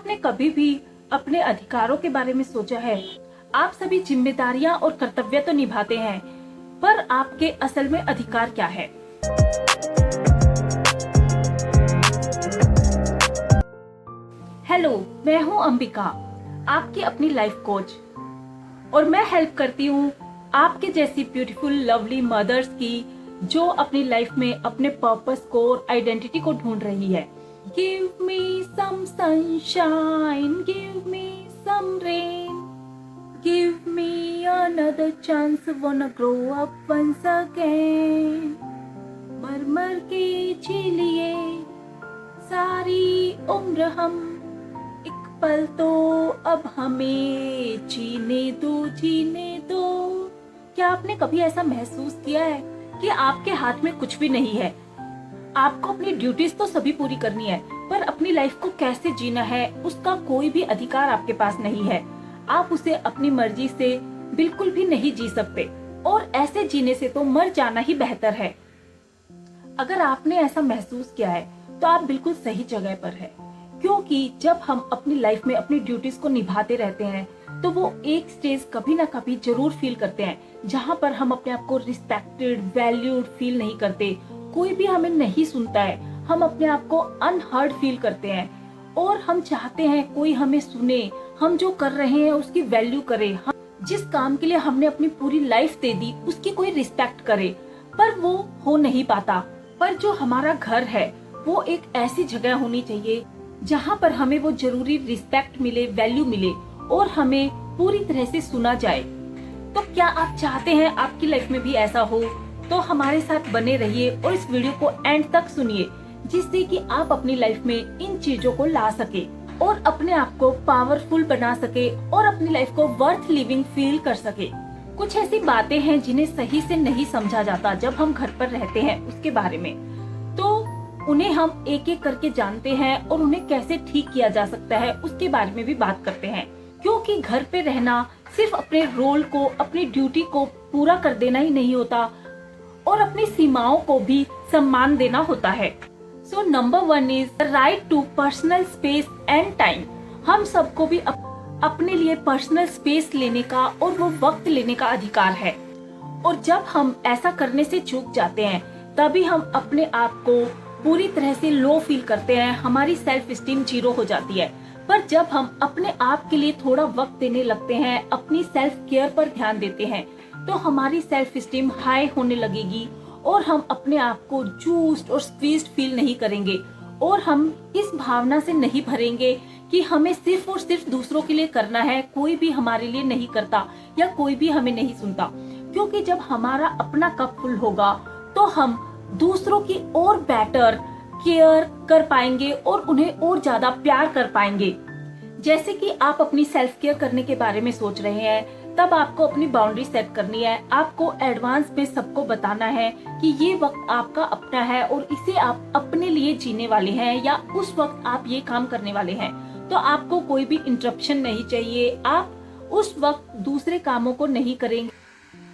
आपने कभी भी अपने अधिकारों के बारे में सोचा है? आप सभी जिम्मेदारियां और कर्तव्य तो निभाते हैं, पर आपके असल में अधिकार क्या है? हेलो, मैं हूं अंबिका, आपकी अपनी लाइफ कोच, और मैं हेल्प करती हूं आपके जैसी ब्यूटीफुल लवली मदर्स की जो अपनी लाइफ में अपने पर्पस को और आइडेंटिटी को ढूंढ रही है। Give me some sunshine, give me some rain, give me another chance, wanna grow up once again. मर मर के जी लिए सारी उम्र हम, एक पल तो अब हमें जीने दो। क्या आपने कभी ऐसा महसूस किया है कि आपके हाथ में कुछ भी नहीं है? आपको अपनी ड्यूटीज तो सभी पूरी करनी है, पर अपनी लाइफ को कैसे जीना है उसका कोई भी अधिकार आपके पास नहीं है। आप उसे अपनी मर्जी से बिल्कुल भी नहीं जी सकते, और ऐसे जीने से तो मर जाना ही बेहतर है। अगर आपने ऐसा महसूस किया है तो आप बिल्कुल सही जगह पर है, क्योंकि जब हम अपनी लाइफ में अपनी ड्यूटीज को निभाते रहते हैं तो वो एक स्टेज कभी ना कभी जरूर फील करते हैं जहाँ पर हम अपने आप को रिस्पेक्टेड, वैल्यूड फील नहीं करते, कोई भी हमें नहीं सुनता है, हम अपने आप को अनहर्ड फील करते हैं और हम चाहते हैं कोई हमें सुने, हम जो कर रहे हैं उसकी वैल्यू करे, हम जिस काम के लिए हमने अपनी पूरी लाइफ दे दी उसकी कोई रिस्पेक्ट करे, पर वो हो नहीं पाता। पर जो हमारा घर है वो एक ऐसी जगह होनी चाहिए जहाँ पर हमें वो जरूरी रिस्पेक्ट मिले, वैल्यू मिले और हमें पूरी तरह से सुना जाए। तो क्या आप चाहते हैं आपकी लाइफ में भी ऐसा हो? तो हमारे साथ बने रहिए और इस वीडियो को एंड तक सुनिए, जिससे कि आप अपनी लाइफ में इन चीजों को ला सके और अपने आप को पावरफुल बना सके और अपनी लाइफ को वर्थ लिविंग फील कर सके। कुछ ऐसी बातें हैं जिन्हें सही से नहीं समझा जाता जब हम घर पर रहते हैं उसके बारे में, तो उन्हें हम एक एक करके जानते हैं और उन्हें कैसे ठीक किया जा सकता है उसके बारे में भी बात करते हैं। क्योंकि घर पे रहना सिर्फ अपने रोल को, अपनी ड्यूटी को पूरा कर देना ही नहीं होता और अपनी सीमाओं को भी सम्मान देना होता है। So number 1 is the right to personal space and time. हम सबको भी अपने लिए पर्सनल स्पेस लेने का और वो वक्त लेने का अधिकार है, और जब हम ऐसा करने से चूक जाते हैं तभी हम अपने आप को पूरी तरह से लो फील करते हैं, हमारी सेल्फ स्टीम 0 हो जाती है। पर जब हम अपने आप के लिए थोड़ा वक्त देने लगते हैं, अपनी सेल्फ केयर पर ध्यान देते हैं, तो हमारी सेल्फ स्टीम हाई होने लगेगी और हम अपने आप को जूस्ड और स्क्वीज्ड फील नहीं करेंगे, और हम इस भावना से नहीं भरेंगे कि हमें सिर्फ और सिर्फ दूसरों के लिए करना है, कोई भी हमारे लिए नहीं करता या कोई भी हमें नहीं सुनता। क्योंकि जब हमारा अपना कप फुल होगा तो हम दूसरों की और बेटर केयर कर पाएंगे और उन्हें और ज्यादा प्यार कर पाएंगे। जैसे कि आप अपनी सेल्फ केयर करने के बारे में सोच रहे हैं, तब आपको अपनी बाउंड्री सेट करनी है। आपको एडवांस में सबको बताना है कि ये वक्त आपका अपना है और इसे आप अपने लिए जीने वाले हैं, या उस वक्त आप ये काम करने वाले हैं, तो आपको कोई भी इंटरप्शन नहीं चाहिए। आप उस वक्त दूसरे कामों को नहीं करेंगे,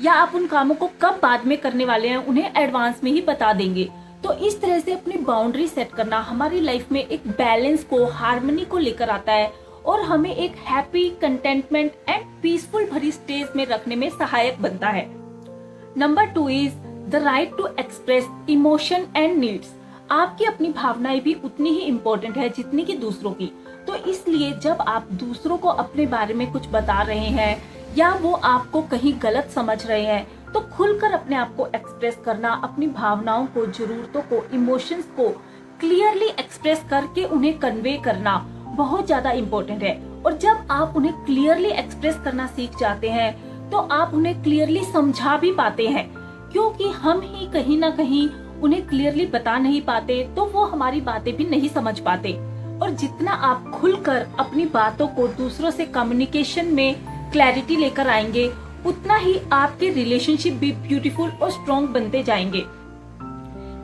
या आप उन कामों को कब बाद में करने वाले हैं उन्हें एडवांस में ही बता देंगे। तो इस तरह से अपनी बाउंड्री सेट करना हमारी लाइफ में एक बैलेंस को, हार्मनी को लेकर आता है और हमें एक हैप्पी, कंटेंटमेंट एंड पीसफुल भरी स्टेज में रखने में सहायक बनता है। Number 2 is the right to express emotion and needs. आपकी अपनी भावनाएं भी उतनी ही इम्पोर्टेंट है जितनी कि दूसरों की। तो इसलिए जब आप दूसरों को अपने बारे में कुछ बता रहे हैं या वो आपको कहीं गलत समझ रहे हैं, तो खुलकर अपने आप को एक्सप्रेस करना, अपनी भावनाओं को, जरूरतों को, इमोशंस को क्लियरली एक्सप्रेस करके उन्हें कन्वे करना बहुत ज्यादा इम्पोर्टेंट है। और जब आप उन्हें क्लियरली एक्सप्रेस करना सीख जाते हैं तो आप उन्हें क्लियरली समझा भी पाते हैं, क्योंकि हम ही कहीं ना कहीं उन्हें क्लियरली बता नहीं पाते तो वो हमारी बातें भी नहीं समझ पाते। और जितना आप खुलकर अपनी बातों को दूसरों से कम्युनिकेशन में क्लैरिटी लेकर आएंगे, उतना ही आपके रिलेशनशिप भी ब्यूटीफुल और स्ट्रॉन्ग बनते जाएंगे।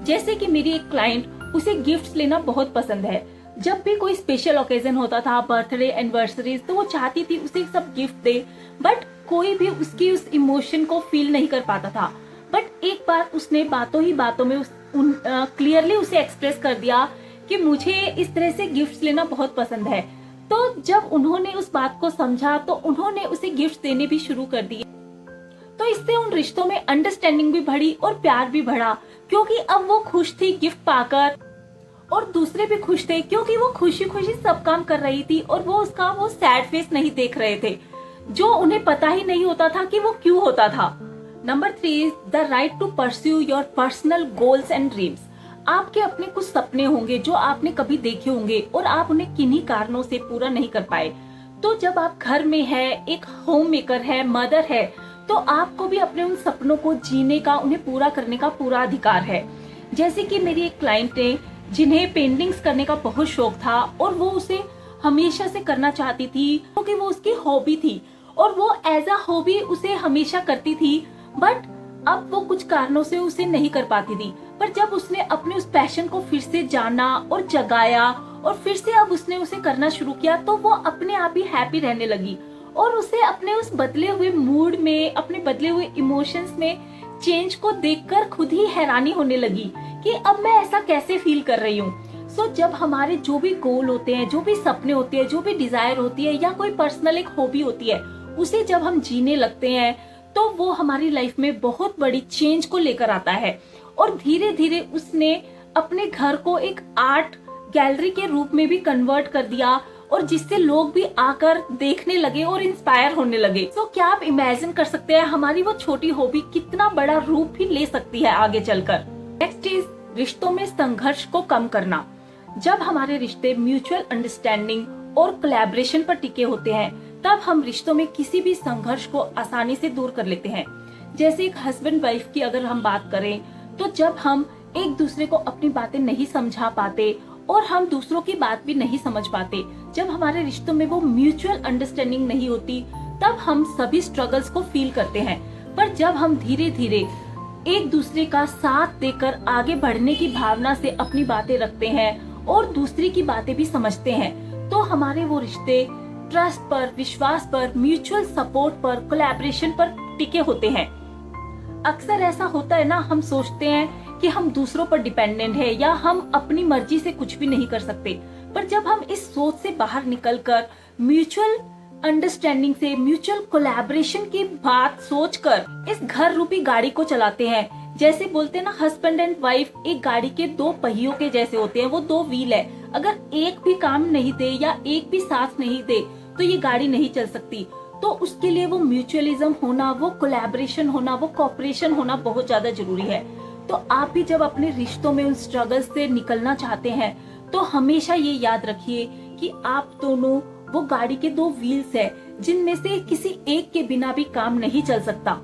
जैसे कि मेरी एक क्लाइंट, उसे गिफ्ट्स लेना बहुत पसंद है। जब भी कोई स्पेशल ओकेजन होता था, बर्थडे, एनिवर्सरीज, तो वो चाहती थी उसे सब गिफ्ट दे, बट कोई भी उसकी उस इमोशन को फील नहीं कर पाता था। बट एक बार उसने बातों ही बातों में क्लियरली उसे एक्सप्रेस कर दिया कि मुझे इस तरह से गिफ्ट्स लेना बहुत पसंद है, तो जब उन्होंने उस बात को समझा तो उन्होंने उसे गिफ्ट देने भी शुरू कर दिए। तो इससे उन रिश्तों में अंडरस्टैंडिंग भी बढ़ी और प्यार भी बढ़ा, क्योंकि अब वो खुश थी गिफ्ट पाकर और दूसरे भी खुश थे क्योंकि वो खुशी खुशी सब काम कर रही थी और वो उसका वो सैड फेस नहीं देख रहे थे, जो उन्हें पता ही नहीं होता था कि वो क्यों होता था। Number 3 is the right to pursue your personal goals and dreams. आपके अपने कुछ सपने होंगे जो आपने कभी देखे होंगे और आप उन्हें किन्हीं कारणों से पूरा नहीं कर पाए। तो जब आप घर में है, एक होम मेकर है, मदर है, तो आपको भी अपने उन सपनों को जीने का, उन्हें पूरा करने का पूरा अधिकार है। जैसे कि मेरी एक क्लाइंट है जिन्हें पेंटिंग्स करने का बहुत शौक था और वो उसे हमेशा से करना चाहती थी क्योंकि वो उसकी हॉबी थी और वो एज अ हॉबी उसे हमेशा करती थी, बट अब वो कुछ कारणों से उसे नहीं कर पाती थी। पर जब उसने अपने उस पैशन को फिर से जाना और जगाया और फिर से अब उसने उसे करना शुरू किया, तो वो अपने आप ही हैप्पी रहने लगी और उसे अपने उस बदले हुए मूड में, अपने बदले हुए इमोशंस में चेंज को देखकर खुद ही हैरानी होने लगी कि अब मैं ऐसा कैसे फील कर रही हूँ। सो जब हमारे जो भी गोल होते हैं, जो भी सपने होते हैं, जो भी डिजायर होती है या कोई पर्सनल एक हॉबी होती है, उसे जब हम जीने लगते हैं तो वो हमारी लाइफ में बहुत बड़ी चेंज को लेकर आता है और धीरे धीरे उसने अपने घर को एक आर्ट गैलरी के रूप में भी कन्वर्ट कर दिया और जिससे लोग भी आकर देखने लगे और इंस्पायर होने लगे। तो क्या आप इमेजिन कर सकते हैं हमारी वो छोटी हॉबी कितना बड़ा रूप भी ले सकती है आगे चलकर। नेक्स्ट इज रिश्तों में संघर्ष को कम करना। जब हमारे रिश्ते म्यूचुअल अंडरस्टैंडिंग और कोलैबोरेशन पर टिके होते हैं, तब हम रिश्तों में किसी भी संघर्ष को आसानी से दूर कर लेते हैं। जैसे एक हस्बैंड वाइफ की अगर हम बात करें, तो जब हम एक दूसरे को अपनी बातें नहीं समझा पाते और हम दूसरों की बात भी नहीं समझ पाते, जब हमारे रिश्तों में वो म्यूचुअल अंडरस्टैंडिंग नहीं होती, तब हम सभी स्ट्रगल्स को फील करते हैं। पर जब हम धीरे धीरे एक दूसरे का साथ देकर आगे बढ़ने की भावना से अपनी बातें रखते हैं और दूसरे की बातें भी समझते हैं, तो हमारे वो रिश्ते ट्रस्ट पर, विश्वास पर, म्यूचुअल सपोर्ट पर, कोलैबोरेशन पर टिके होते हैं। अक्सर ऐसा होता है ना, हम सोचते हैं कि हम दूसरों पर डिपेंडेंट है या हम अपनी मर्जी से कुछ भी नहीं कर सकते, पर जब हम इस सोच से बाहर निकलकर म्यूचुअल अंडरस्टैंडिंग से, म्यूचुअल कोलैबोरेशन की बात सोचकर इस घर रूपी गाड़ी को चलाते हैं, जैसे बोलते हैं ना हस्बैंड एंड वाइफ एक गाड़ी के दो पहियों के जैसे होते हैं, वो दो व्हील है, अगर एक भी काम नहीं दे या एक भी साथ नहीं दे तो ये गाड़ी नहीं चल सकती। तो उसके लिए वो म्यूचुअलिज्म होना, वो कोलैबोरेशन होना, वो कोऑपरेशन होना बहुत ज्यादा जरूरी है। तो आप भी जब अपने रिश्तों में उन स्ट्रगल्स से निकलना चाहते हैं, तो हमेशा ये याद रखिए कि आप दोनों वो गाड़ी के दो व्हील्स है जिनमें से किसी एक के बिना भी काम नहीं चल सकता।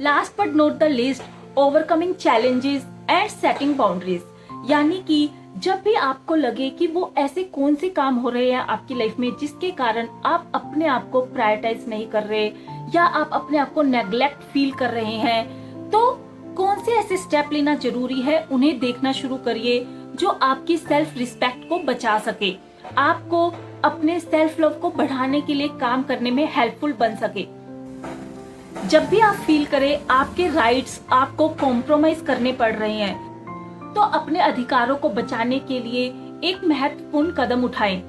Last but not the least, overcoming challenges and setting boundaries. यानी कि जब भी आपको लगे कि वो ऐसे कौन से काम हो रहे हैं आपकी लाइफ में जिसके कारण आप अपने आप को प्रायोरिटाइज नहीं कर रहे या आप अपने आप को नेग्लेक्ट फील कर रहे हैं, तो कौन से ऐसे स्टेप लेना जरूरी है, उन्हें देखना शुरू करिए जो आपकी सेल्फ रिस्पेक्ट को बचा सके, आपको अपने सेल्फ लव को बढ़ाने के लिए काम करने में हेल्पफुल बन सके। जब भी आप फील करें आपके राइट्स आपको कॉम्प्रोमाइज करने पड़ रहे हैं, तो अपने अधिकारों को बचाने के लिए एक महत्वपूर्ण कदम उठाएं।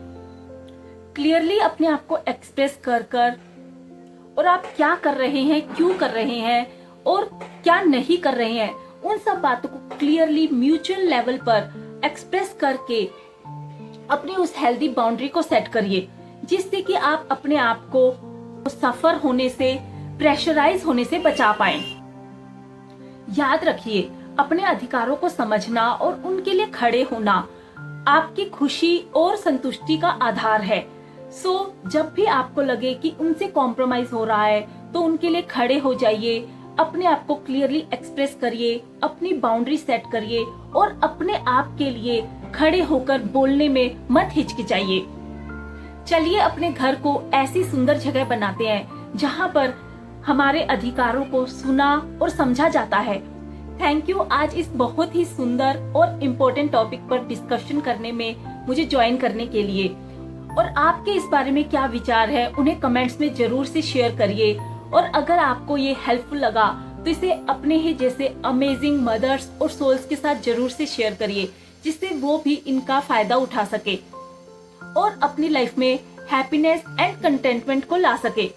क्लियरली अपने आप को एक्सप्रेस कर और आप क्या कर रहे हैं, क्यों कर रहे हैं और क्या नहीं कर रहे हैं, उन सब बातों को क्लियरली म्यूचुअल लेवल पर एक्सप्रेस करके अपनी उस हेल्दी बाउंड्री को सेट करिए, जिससे कि आप अपने आप को सफर होने से, प्रेशराइज होने से बचा पाएं। याद रखिए, अपने अधिकारों को समझना और उनके लिए खड़े होना आपकी खुशी और संतुष्टि का आधार है। सो जब भी आपको लगे कि उनसे कॉम्प्रोमाइज हो रहा है, तो उनके लिए खड़े हो जाइए, अपने आप को क्लियरली एक्सप्रेस करिए, अपनी बाउंड्री सेट करिए और अपने आप के लिए खड़े होकर बोलने में मत हिचकिचाइए। चलिए अपने घर को ऐसी सुंदर जगह बनाते हैं जहाँ पर हमारे अधिकारों को सुना और समझा जाता है। थैंक यू आज इस बहुत ही सुंदर और इम्पोर्टेंट टॉपिक पर डिस्कशन करने में मुझे ज्वाइन करने के लिए। और आपके इस बारे में क्या विचार है उन्हें कमेंट्स में जरूर से शेयर करिए। और अगर आपको ये हेल्पफुल लगा तो इसे अपने ही जैसे अमेजिंग मदर्स और सोल्स के साथ जरूर से शेयर करिए, जिससे वो भी इनका फायदा उठा सके। और अपनी लाइफ में हैप्पीनेस एंड कंटेंटमेंट को ला सके।